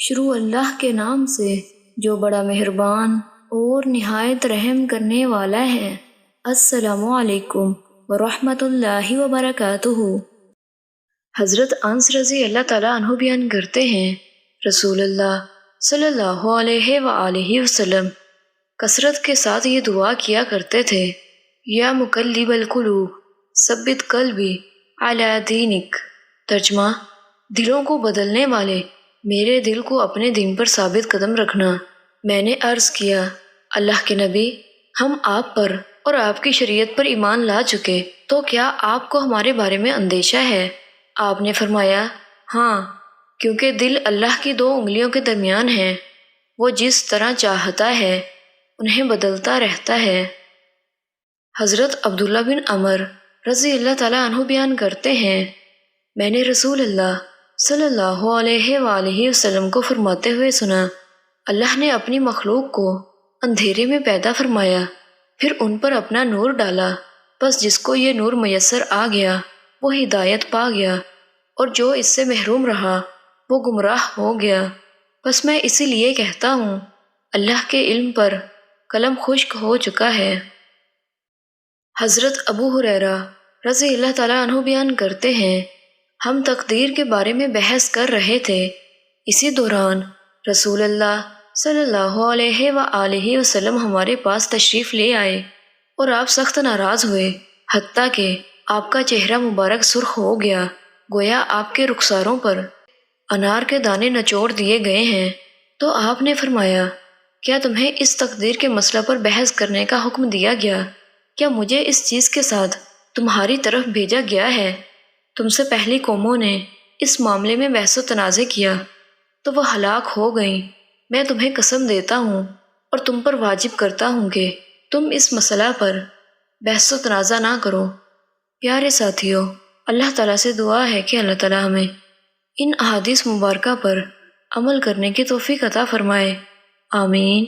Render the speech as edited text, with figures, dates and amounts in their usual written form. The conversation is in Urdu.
شروع اللہ کے نام سے جو بڑا مہربان اور نہایت رحم کرنے والا ہے۔ السلام علیکم ورحمۃ اللہ وبرکاتہ۔ حضرت انس رضی اللہ تعالیٰ عنہ بیان کرتے ہیں، رسول اللہ صلی اللہ علیہ وآلہ وسلم کثرت کے ساتھ یہ دعا کیا کرتے تھے، یا مقلب القلوب ثبت قلبی علی دینک۔ ترجمہ: دلوں کو بدلنے والے، میرے دل کو اپنے دین پر ثابت قدم رکھنا۔ میں نے عرض کیا، اللہ کے نبی، ہم آپ پر اور آپ کی شریعت پر ایمان لا چکے، تو کیا آپ کو ہمارے بارے میں اندیشہ ہے؟ آپ نے فرمایا، ہاں، کیونکہ دل اللہ کی دو انگلیوں کے درمیان ہے، وہ جس طرح چاہتا ہے انہیں بدلتا رہتا ہے۔ حضرت عبداللہ بن عمر رضی اللہ تعالیٰ عنہ بیان کرتے ہیں، میں نے رسول اللہ صلی اللہ علیہ وآلہ وسلم کو فرماتے ہوئے سنا، اللہ نے اپنی مخلوق کو اندھیرے میں پیدا فرمایا، پھر ان پر اپنا نور ڈالا، بس جس کو یہ نور میسر آ گیا وہ ہدایت پا گیا، اور جو اس سے محروم رہا وہ گمراہ ہو گیا۔ بس میں اسی لیے کہتا ہوں، اللہ کے علم پر قلم خشک ہو چکا ہے۔ حضرت ابو ہریرہ رضی اللہ تعالیٰ عنہ بیان کرتے ہیں، ہم تقدیر کے بارے میں بحث کر رہے تھے، اسی دوران رسول اللہ صلی اللہ علیہ وآلہ وسلم ہمارے پاس تشریف لے آئے اور آپ سخت ناراض ہوئے، حتیٰ کہ آپ کا چہرہ مبارک سرخ ہو گیا، گویا آپ کے رخساروں پر انار کے دانے نچوڑ دیے گئے ہیں۔ تو آپ نے فرمایا، کیا تمہیں اس تقدیر کے مسئلہ پر بحث کرنے کا حکم دیا گیا؟ کیا مجھے اس چیز کے ساتھ تمہاری طرف بھیجا گیا ہے؟ تم سے پہلی قوموں نے اس معاملے میں بحث و تنازع کیا تو وہ ہلاک ہو گئیں۔ میں تمہیں قسم دیتا ہوں اور تم پر واجب کرتا ہوں کہ تم اس مسئلہ پر بحث و تنازع نہ کرو۔ پیارے ساتھیو، اللہ تعالیٰ سے دعا ہے کہ اللہ تعالیٰ ہمیں ان احادیث مبارکہ پر عمل کرنے کی توفیق عطا فرمائے۔ آمین۔